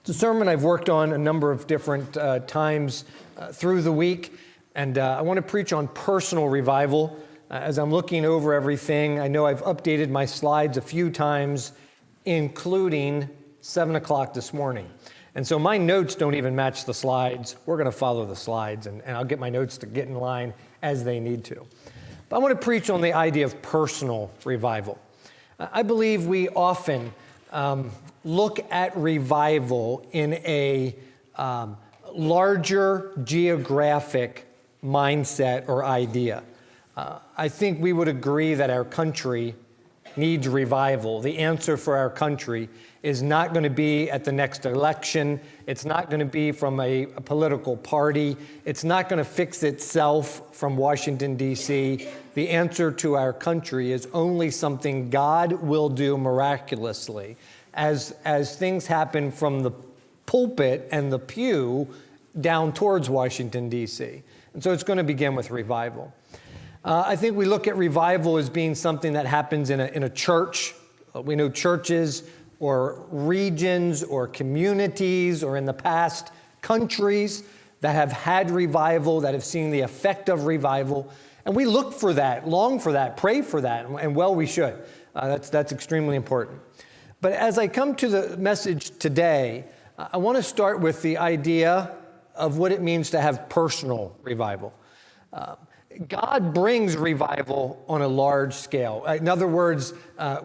It's a sermon I've worked on a number of different times through the week, and I want to preach on personal revival. As I'm looking over everything, I know I've updated my slides a few times, including 7 o'clock this morning. And so my notes don't even match the slides. We're going to follow the slides, and I'll get my notes to get in line as they need to. But I want to preach on the idea of personal revival. I believe we often look at revival in a larger geographic mindset or idea. I think we would agree that our country needs revival. The answer for our country is not going to be at the next election. It's not going to be from a political party. It's not going to fix itself from Washington, D.C. The answer to our country is only something God will do miraculously as things happen from the pulpit and the pew down towards Washington, D.C. And so it's going to begin with revival. I think we look at revival as being something that happens in a church. We know churches or regions or communities or in the past countries that have had revival, that have seen the effect of revival. And we look for that, long for that, pray for that, and well, we should. That's extremely important. But as I come to the message today, I want to start with the idea of what it means to have personal revival. God brings revival on a large scale. In other words,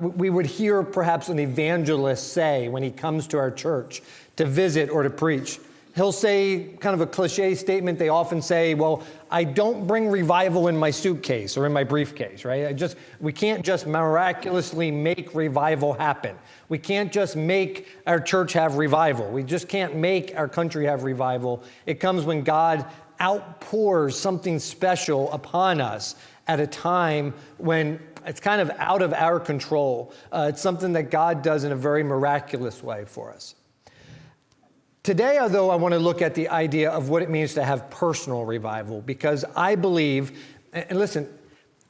we would hear perhaps an evangelist say when he comes to our church to visit or to preach, he'll say kind of a cliche statement. They often say, well, I don't bring revival in my suitcase or in my briefcase, right? We can't just miraculously make revival happen. We can't just make our church have revival. We just can't make our country have revival. It comes when God outpours something special upon us at a time when it's kind of out of our control. It's something that God does in a very miraculous way for us. Today, though, I want to look at the idea of what it means to have personal revival, because I believe, and listen,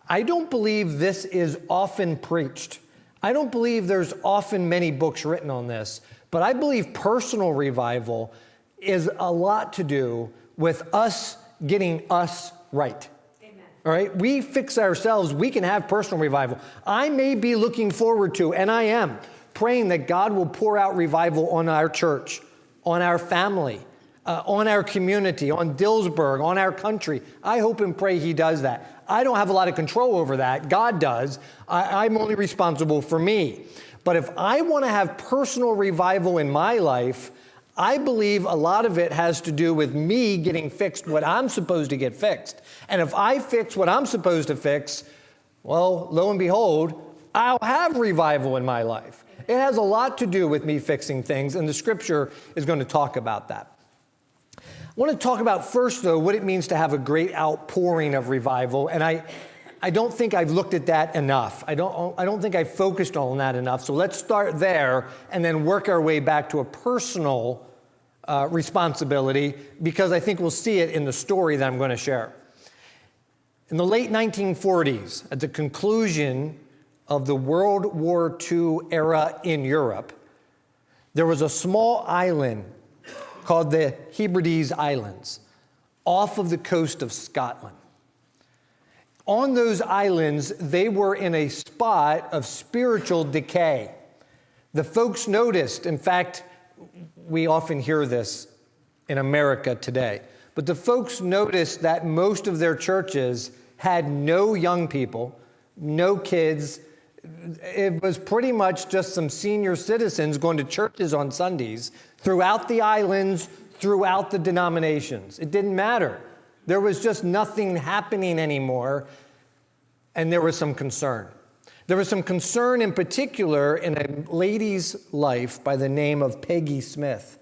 I don't believe this is often preached. I don't believe there's often many books written on this, but I believe personal revival is a lot to do with us getting us right. Amen. All right? We fix ourselves. We can have personal revival. I may be looking forward to, and I am, praying that God will pour out revival on our church, on our family, on our community, on Dillsburg, on our country. I hope and pray He does that. I don't have a lot of control over that. God does. I'm only responsible for me. But if I want to have personal revival in my life, I believe a lot of it has to do with me getting fixed what I'm supposed to get fixed. And if I fix what I'm supposed to fix, well, lo and behold, I'll have revival in my life. It has a lot to do with me fixing things, and the scripture is going to talk about that. I want to talk about first, though, what it means to have a great outpouring of revival, and I don't think I've looked at that enough. I don't think I've focused on that enough. So let's start there and then work our way back to a personal responsibility, because I think we'll see it in the story that I'm going to share. In the late 1940s, at the conclusion of the World War II era in Europe, there was a small island called the Hebrides Islands off of the coast of Scotland. On those islands, they were in a spot of spiritual decay. The folks noticed, in fact, we often hear this in America today, but the folks noticed that most of their churches had no young people, no kids. It was pretty much just some senior citizens going to churches on Sundays throughout the islands, throughout the denominations. It didn't matter. There was just nothing happening anymore, and there was some concern. There was some concern in particular in a lady's life by the name of Peggy Smith.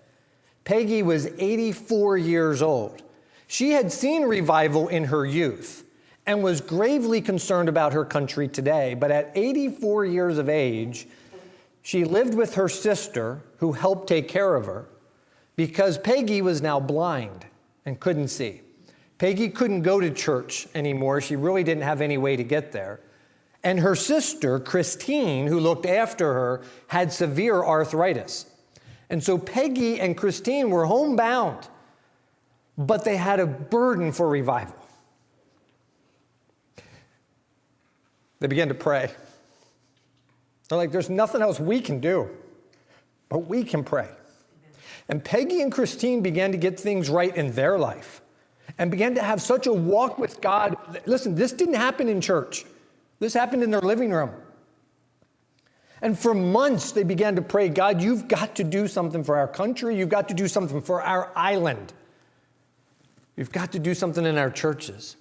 Peggy was 84 years old. She had seen revival in her youth and was gravely concerned about her country today. But at 84 years of age, she lived with her sister, who helped take care of her, because Peggy was now blind and couldn't see. Peggy couldn't go to church anymore. She really didn't have any way to get there. And her sister, Christine, who looked after her, had severe arthritis. And so Peggy and Christine were homebound, but they had a burden for revival. They began to pray. They're like, there's nothing else we can do, but we can pray. And Peggy and Christine began to get things right in their life and began to have such a walk with God. Listen, this didn't happen in church. This happened in their living room. And for months, they began to pray, God, you've got to do something for our country. You've got to do something for our island. You've got to do something in our churches.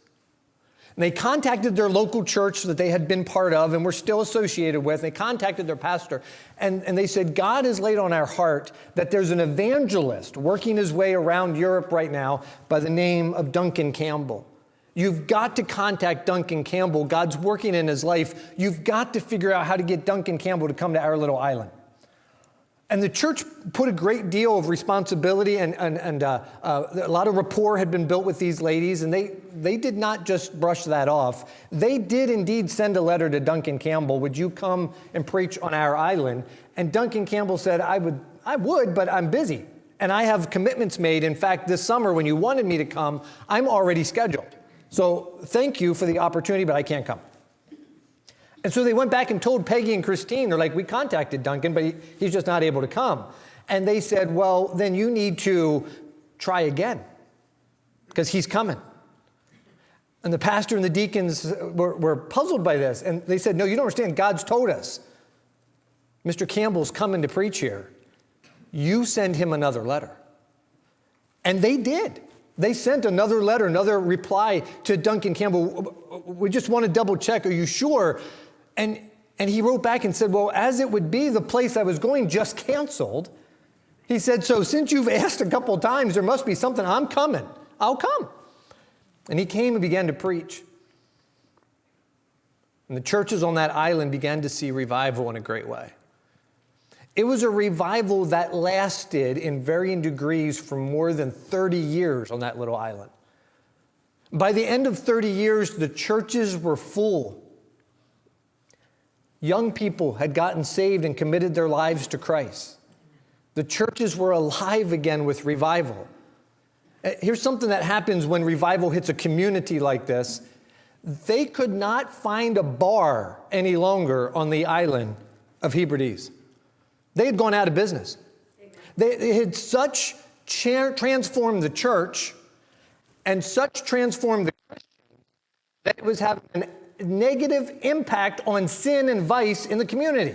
And they contacted their local church that they had been part of and were still associated with. They contacted their pastor, and they said, God has laid on our heart that there's an evangelist working his way around Europe right now by the name of Duncan Campbell. You've got to contact Duncan Campbell. God's working in his life. You've got to figure out how to get Duncan Campbell to come to our little island. And the church put a great deal of responsibility and a lot of rapport had been built with these ladies, and they did not just brush that off. They did indeed send a letter to Duncan Campbell, would you come and preach on our island? And Duncan Campbell said, I would, but I'm busy, and I have commitments made. In fact, this summer when you wanted me to come, I'm already scheduled. So thank you for the opportunity, but I can't come. And so they went back and told Peggy and Christine, they're like, we contacted Duncan, but he's just not able to come. And they said, well, then you need to try again because he's coming. And the pastor and the deacons were puzzled by this. And they said, no, you don't understand. God's told us. Mr. Campbell's coming to preach here. You send him another letter. And they did. They sent another letter, another reply to Duncan Campbell. We just want to double check. Are you sure? And he wrote back and said, well, as it would be, the place I was going just canceled. He said, so since you've asked a couple times, there must be something. I'm coming. I'll come. And he came and began to preach. And the churches on that island began to see revival in a great way. It was a revival that lasted in varying degrees for more than 30 years on that little island. By the end of 30 years, the churches were full. Young people had gotten saved and committed their lives to Christ. The churches were alive again with revival. Here's something that happens when revival hits a community like this. They could not find a bar any longer on the island of Hebrides. They had gone out of business. They had such transformed the church and such transformed the Christian that it was having a negative impact on sin and vice in the community.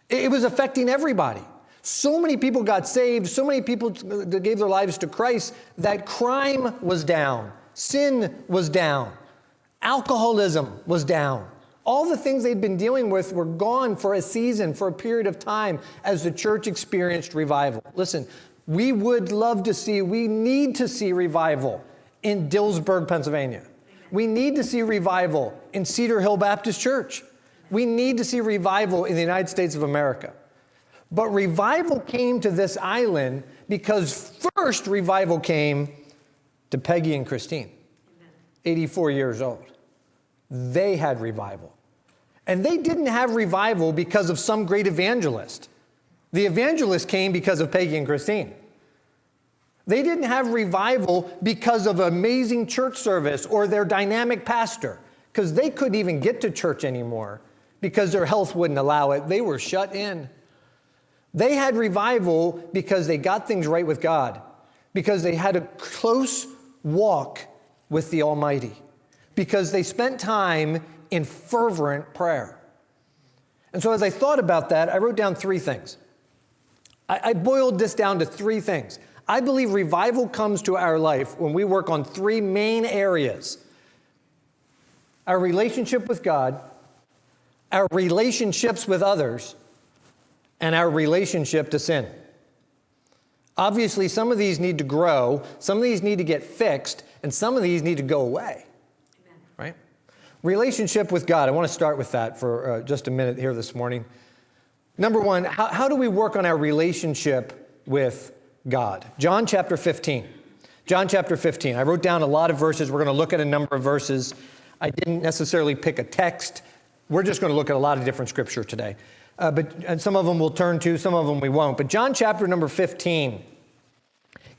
It was affecting everybody. So many people got saved, so many people gave their lives to Christ that crime was down, sin was down, alcoholism was down. All the things they'd been dealing with were gone for a season, for a period of time as the church experienced revival. Listen, we would love to see, we need to see revival in Dillsburg, Pennsylvania. We need to see revival in Cedar Hill Baptist Church. We need to see revival in the United States of America. But revival came to this island because first revival came to Peggy and Christine, 84 years old. They had revival. And they didn't have revival because of some great evangelist. The evangelist came because of Peggy and Christine. They didn't have revival because of an amazing church service or their dynamic pastor, because they couldn't even get to church anymore because their health wouldn't allow it. They were shut in. They had revival because they got things right with God, because they had a close walk with the Almighty, because they spent time in fervent prayer. And so as I thought about that, I wrote down three things. I boiled this down to three things. I believe revival comes to our life when we work on three main areas: our relationship with God, our relationships with others, and our relationship to sin. Obviously, some of these need to grow, some of these need to get fixed, and some of these need to go away. Amen. Right? Relationship with God. I want to start with that for just a minute here this morning. Number one, how do we work on our relationship with God? John chapter 15. John chapter 15. I wrote down a lot of verses. We're going to look at a number of verses. I didn't necessarily pick a text. We're just going to look at a lot of different scripture today. and some of them we'll turn to, some of them we won't. But John chapter number 15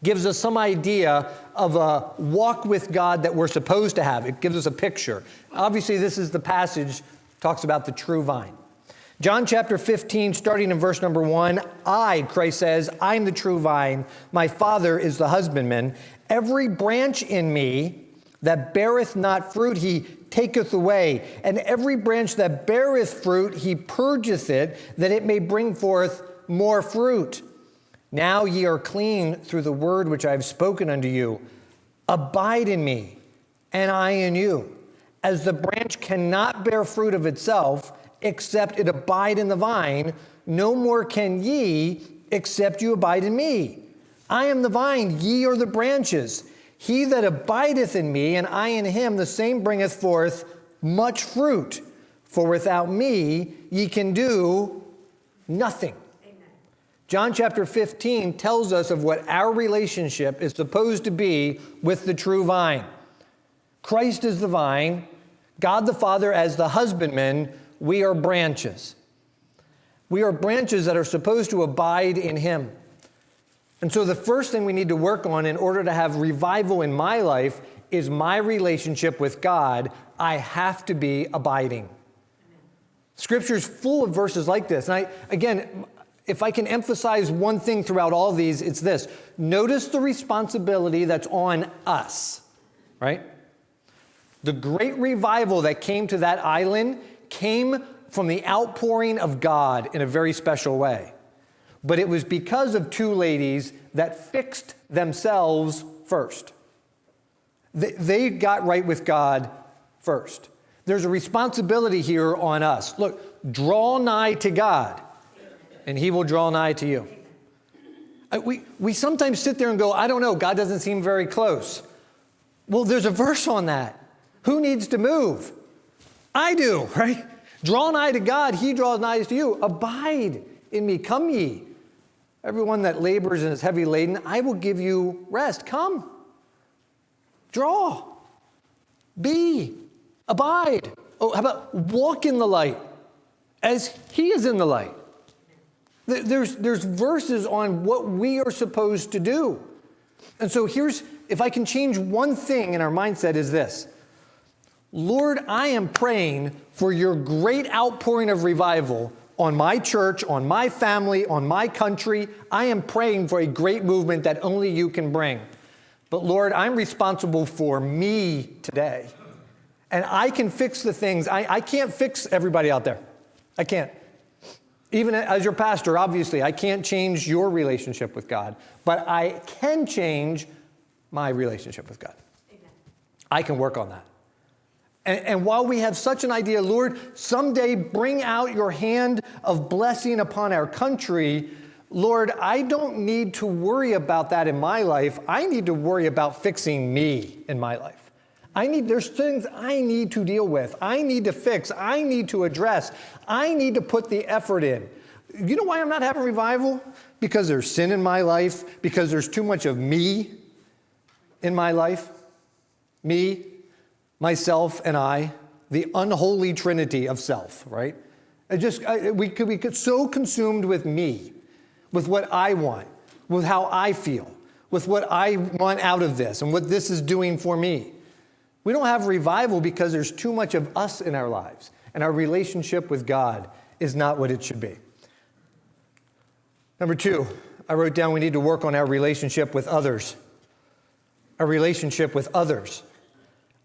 gives us some idea of a walk with God that we're supposed to have. It gives us a picture. Obviously, this is the passage talks about the true vine. John chapter 15, starting in verse number 1, Christ says, I'm the true vine, my Father is the husbandman. Every branch in me that beareth not fruit, he taketh away. And every branch that beareth fruit, he purgeth it, that it may bring forth more fruit. Now ye are clean through the word which I have spoken unto you. Abide in me, and I in you. As the branch cannot bear fruit of itself, except it abide in the vine, no more can ye, except you abide in me. I am the vine, ye are the branches. He that abideth in me, and I in him, the same bringeth forth much fruit. For without me ye can do nothing. Amen. John chapter 15 tells us of what our relationship is supposed to be with the true vine. Christ is the vine, God the Father as the husbandman, we are branches. We are branches that are supposed to abide in him. And so the first thing we need to work on in order to have revival in my life is my relationship with God. I have to be abiding. Scripture is full of verses like this. And again, if I can emphasize one thing throughout all these, it's this. Notice the responsibility that's on us, right? The great revival that came to that island came from the outpouring of God in a very special way. But it was because of two ladies that fixed themselves first. They got right with God first. There's a responsibility here on us. Look, draw nigh to God, and he will draw nigh to you. We sometimes sit there and go, I don't know, God doesn't seem very close. Well, there's a verse on that. Who needs to move? I do, right? Draw nigh to God, he draws nigh to you. Abide in me, come ye. Everyone that labors and is heavy laden, I will give you rest. Come. Draw. Be. Abide. Oh, how about walk in the light as he is in the light? There's verses on what we are supposed to do. And so if I can change one thing in our mindset is this. Lord, I am praying for your great outpouring of revival on my church, on my family, on my country. I am praying for a great movement that only you can bring. But Lord, I'm responsible for me today. And I can fix the things. I can't fix everybody out there. I can't. Even as your pastor, obviously, I can't change your relationship with God. But I can change my relationship with God. Amen. I can work on that. And while we have such an idea, Lord, someday bring out your hand of blessing upon our country, Lord, I don't need to worry about that in my life. I need to worry about fixing me in my life. There's things I need to deal with. I need to fix. I need to address. I need to put the effort in. You know why I'm not having revival? Because there's sin in my life. Because there's too much of me in my life. Me, myself, and I. The unholy trinity of self, right? We could get so consumed with me, with what I want, with how I feel, with what I want out of this and what this is doing for me. We don't have revival because there's too much of us in our lives, and our relationship with God is not what it should be. Number 2, I wrote down we need to work on our relationship with others. Our relationship with others.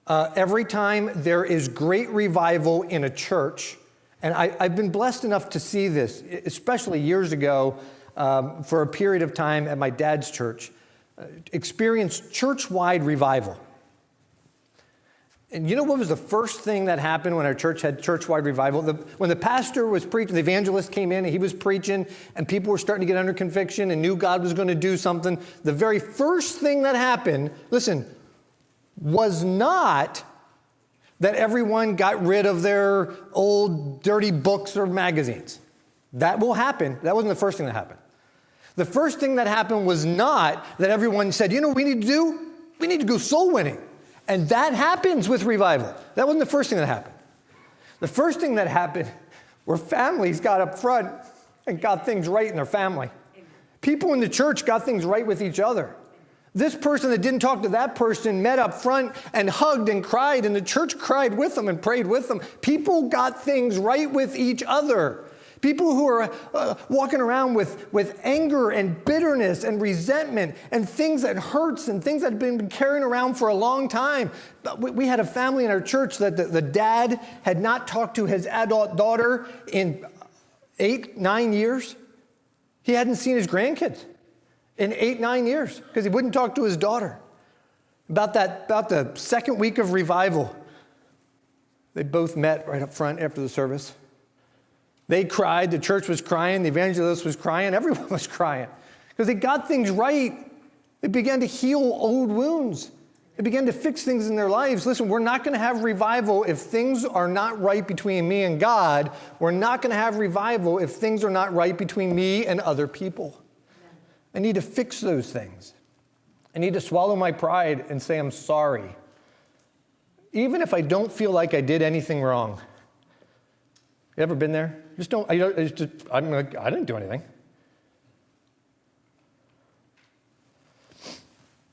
Every time there is great revival in a church, and I've been blessed enough to see this, especially years ago, for a period of time at my dad's church, experienced church-wide revival. And you know what was the first thing that happened when our church had church-wide revival? When the pastor was preaching, the evangelist came in and he was preaching, and people were starting to get under conviction and knew God was going to do something. The very first thing that happened, listen, was not that everyone got rid of their old dirty books or magazines. That will happen. That wasn't the first thing that happened. The first thing that happened was not that everyone said, you know what we need to do? We need to go soul winning. And that happens with revival. That wasn't the first thing that happened. The first thing that happened where families got up front and got things right in their family. People in the church got things right with each other. This person that didn't talk to that person met up front and hugged and cried, and the church cried with them and prayed with them. People got things right with each other. People who are walking around with anger and bitterness and resentment and things that hurts and things that have been carrying around for a long time. We had a family in our church that the dad had not talked to his adult daughter in 8-9 years. He hadn't seen his grandkids in 8-9 years because he wouldn't talk to his daughter. About the second week of revival, they both met right up front after the service. They cried, the church was crying, the evangelist was crying, everyone was crying because they got things right. They began to heal old wounds. They began to fix things in their lives. Listen, we're not going to have revival if things are not right between me and God. We're not going to have revival if things are not right between me and other people. I need to fix those things. I need to swallow my pride and say I'm sorry, even if I don't feel like I did anything wrong. You ever been there? I didn't do anything.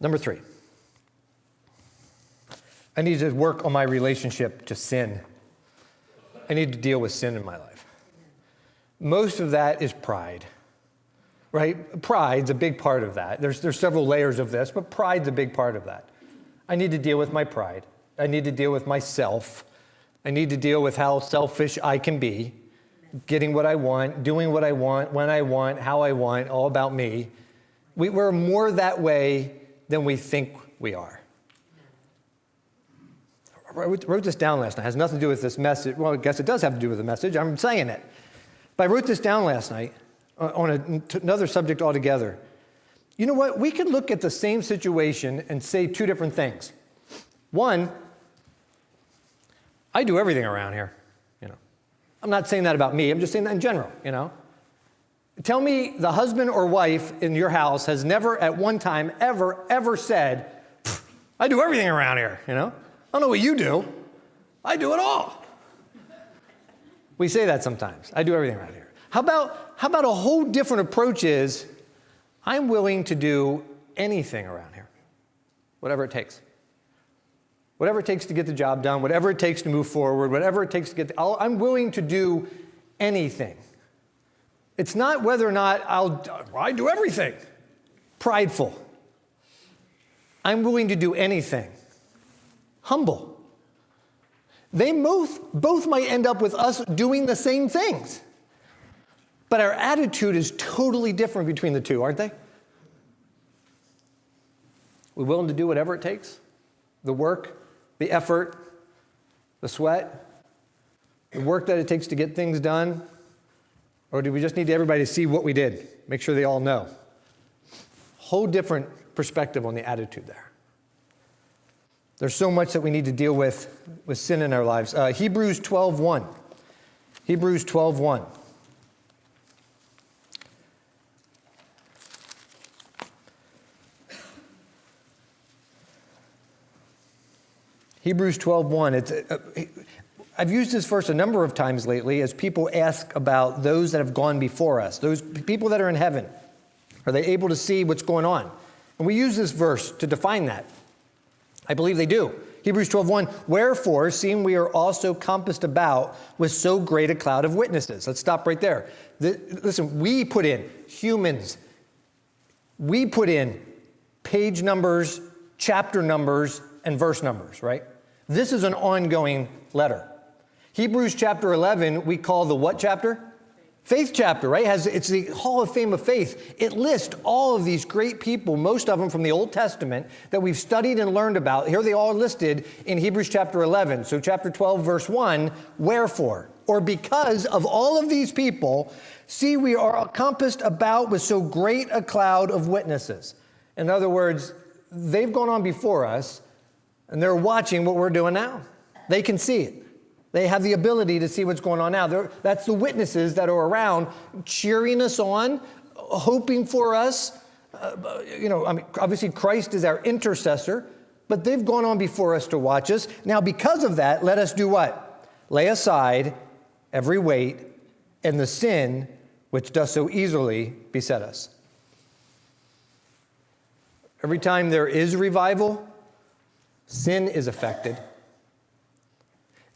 Number 3, I need to work on my relationship to sin. I need to deal with sin in my life. Most of that is pride. Right? Pride's a big part of that. There's several layers of this, but pride's a big part of that. I need to deal with my pride. I need to deal with myself. I need to deal with how selfish I can be, getting what I want, doing what I want, when I want, how I want, all about me. We're more that way than we think we are. I wrote this down last night. It has nothing to do with this message. Well, I guess it does have to do with the message. I'm saying it. But I wrote this down last night on another subject altogether. You know what? We could look at the same situation and say 2 different things. One, I do everything around here. I'm not saying that about me. I'm just saying that in general. Tell me the husband or wife in your house has never at one time ever said, I do everything around here. I don't know what you do. I do it all. We say that sometimes. I do everything around here. How about a whole different approach is, I'm willing to do anything around here, whatever it takes. Whatever it takes to get the job done, whatever it takes to move forward, whatever it takes to I'm willing to do anything. It's not whether or not I do everything. Prideful. I'm willing to do anything. Humble. They both might end up with us doing the same things. But our attitude is totally different between the two, aren't they? We're willing to do whatever it takes. The work, the effort, the sweat, the work that it takes to get things done. Or do we just need everybody to see what we did? Make sure they all know. Whole different perspective on the attitude there. There's so much that we need to deal with sin in our lives. Hebrews 12:1. Hebrews 12:1. Hebrews 12:1. I've used this verse a number of times lately as people ask about those that have gone before us, those people that are in heaven. Are they able to see what's going on? And we use this verse to define that. I believe they do. Hebrews 12:1, wherefore, seeing we are also compassed about with so great a cloud of witnesses. Let's stop right there. Listen, we put in, humans, we put in page numbers, chapter numbers, and verse numbers, right? This is an ongoing letter. Hebrews chapter 11, we call the what chapter? Faith chapter, right? It's the Hall of Fame of Faith. It lists all of these great people, most of them from the Old Testament, that we've studied and learned about. Here they all listed in Hebrews chapter 11. So chapter 12, verse 1, wherefore, or because of all of these people, see, we are compassed about with so great a cloud of witnesses. In other words, they've gone on before us, and they're watching what we're doing now. They can see it. They have the ability to see what's going on now. That's the witnesses that are around, cheering us on, hoping for us. Obviously Christ is our intercessor, but they've gone on before us to watch us. Now, because of that, let us do what? Lay aside every weight and the sin which does so easily beset us. Every time there is revival, sin is affected.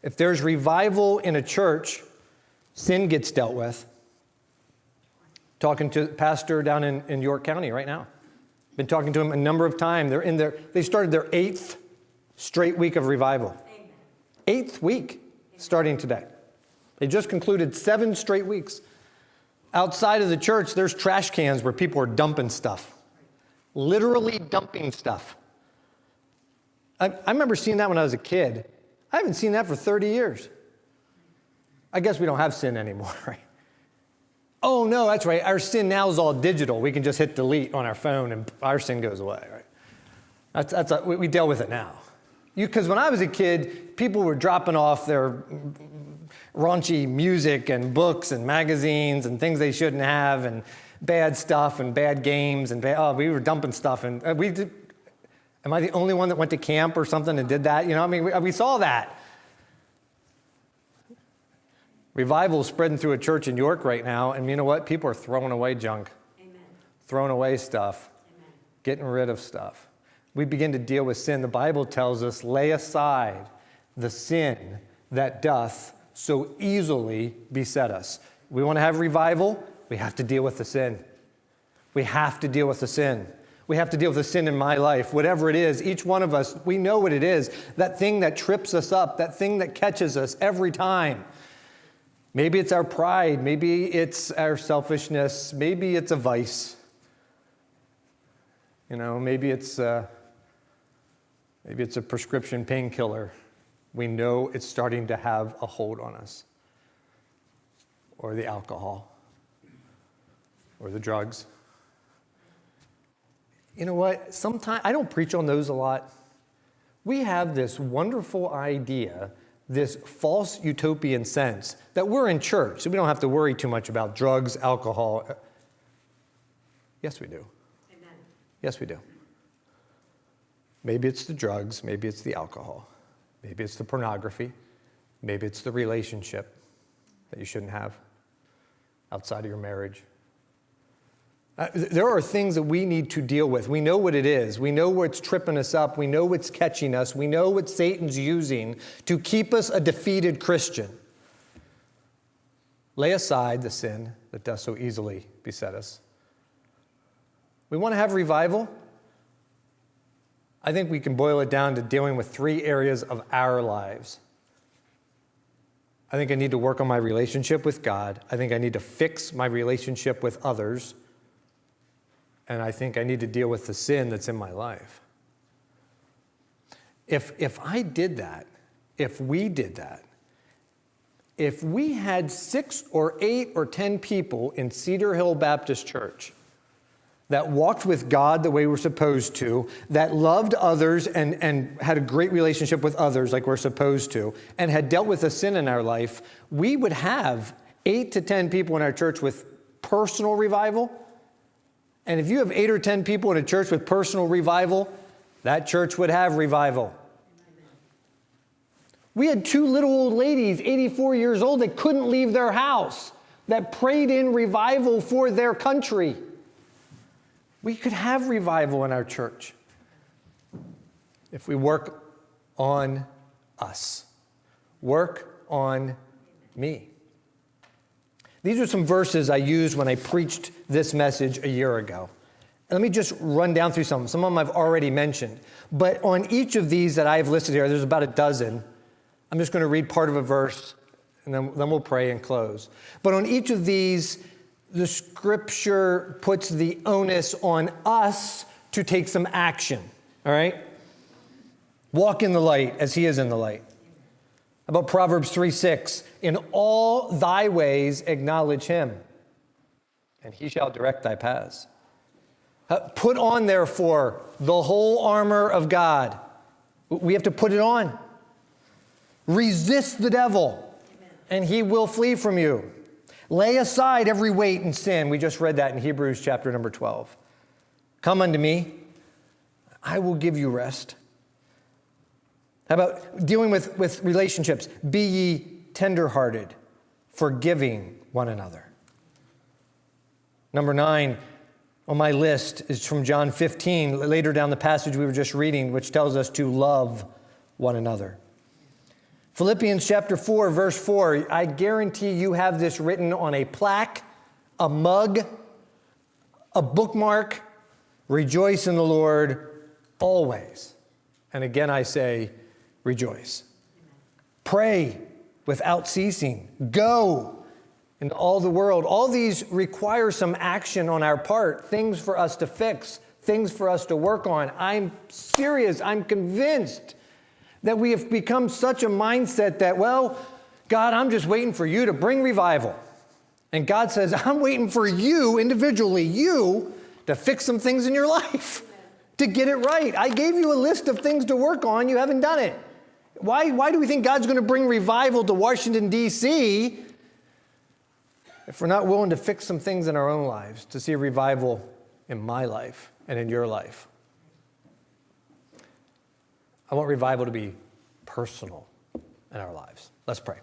If there's revival in a church, sin gets dealt with. Talking to the pastor down in York County right now. Been talking to him a number of times. They started their 8th straight week of revival. Amen. 8th week starting today. They just concluded 7 straight weeks. Outside of the church, there's trash cans where people are dumping stuff. Literally dumping stuff. I remember seeing that when I was a kid. I haven't seen that for 30 years. I guess we don't have sin anymore, right? Oh, no, that's right. Our sin now is all digital. We can just hit delete on our phone and our sin goes away, right? We deal with it now. Because when I was a kid, people were dropping off their raunchy music and books and magazines and things they shouldn't have and bad stuff and bad games and we were dumping stuff. And am I the only one that went to camp or something and did that? You know, I mean, we saw that. Revival is spreading through a church in York right now, and you know what? People are throwing away junk. Amen. Throwing away stuff. Amen. Getting rid of stuff. We begin to deal with sin. The Bible tells us, lay aside the sin that doth so easily beset us. We want to have revival, we have to deal with the sin. We have to deal with the sin. We have to deal with the sin in my life, whatever it is. Each one of us, we know what it is. That thing that trips us up, that thing that catches us every time. Maybe it's our pride. Maybe it's our selfishness. Maybe it's a vice. You know, maybe it's a prescription painkiller. We know it's starting to have a hold on us. Or the alcohol. Or the drugs. You know what? Sometimes, I don't preach on those a lot. We have this wonderful idea, this false utopian sense that we're in church, so we don't have to worry too much about drugs, alcohol. Yes, we do. Amen. Yes, we do. Maybe it's the drugs, maybe it's the alcohol, maybe it's the pornography, maybe it's the relationship that you shouldn't have outside of your marriage. There are things that we need to deal with. We know what it is. We know what's tripping us up. We know what's catching us. We know what Satan's using to keep us a defeated Christian. Lay aside the sin that does so easily beset us. We want to have revival. I think we can boil it down to dealing with 3 areas of our lives. I think I need to work on my relationship with God. I think I need to fix my relationship with others. And I think I need to deal with the sin that's in my life. If I did that, if we did that, if we had 6 or 8 or 10 people in Cedar Hill Baptist Church that walked with God the way we're supposed to, that loved others and had a great relationship with others like we're supposed to, and had dealt with the sin in our life, we would have 8 to 10 people in our church with personal revival. And if you have 8 or 10 people in a church with personal revival, that church would have revival. We had 2 little old ladies, 84 years old, that couldn't leave their house, that prayed in revival for their country. We could have revival in our church if we work on us. Work on me. These are some verses I used when I preached this message a year ago. And let me just run down through some. Some of them I've already mentioned. But on each of these that I've listed here, there's about a dozen. I'm just going to read part of a verse, and then we'll pray and close. But on each of these, the Scripture puts the onus on us to take some action. All right? Walk in the light as He is in the light. How about Proverbs 3:6? In all thy ways acknowledge Him, and He shall direct thy paths. Put on, therefore, the whole armor of God. We have to put it on. Resist the devil, and he will flee from you. Lay aside every weight and sin. We just read that in Hebrews chapter number 12. Come unto me, I will give you rest. How about dealing with relationships? Be ye tenderhearted, forgiving one another. Number 9 on my list is from John 15, later down the passage we were just reading, which tells us to love one another. Philippians chapter 4, verse 4, I guarantee you have this written on a plaque, a mug, a bookmark. Rejoice in the Lord always. And again I say, rejoice. Pray without ceasing. Go into all the world. All these require some action on our part, things for us to fix, things for us to work on. I'm serious. I'm convinced that we have become such a mindset that, well, God, I'm just waiting for you to bring revival. And God says, I'm waiting for you, individually, you, to fix some things in your life, to get it right. I gave you a list of things to work on. You haven't done it. Why do we think God's going to bring revival to Washington, D.C. if we're not willing to fix some things in our own lives, to see a revival in my life and in your life? I want revival to be personal in our lives. Let's pray.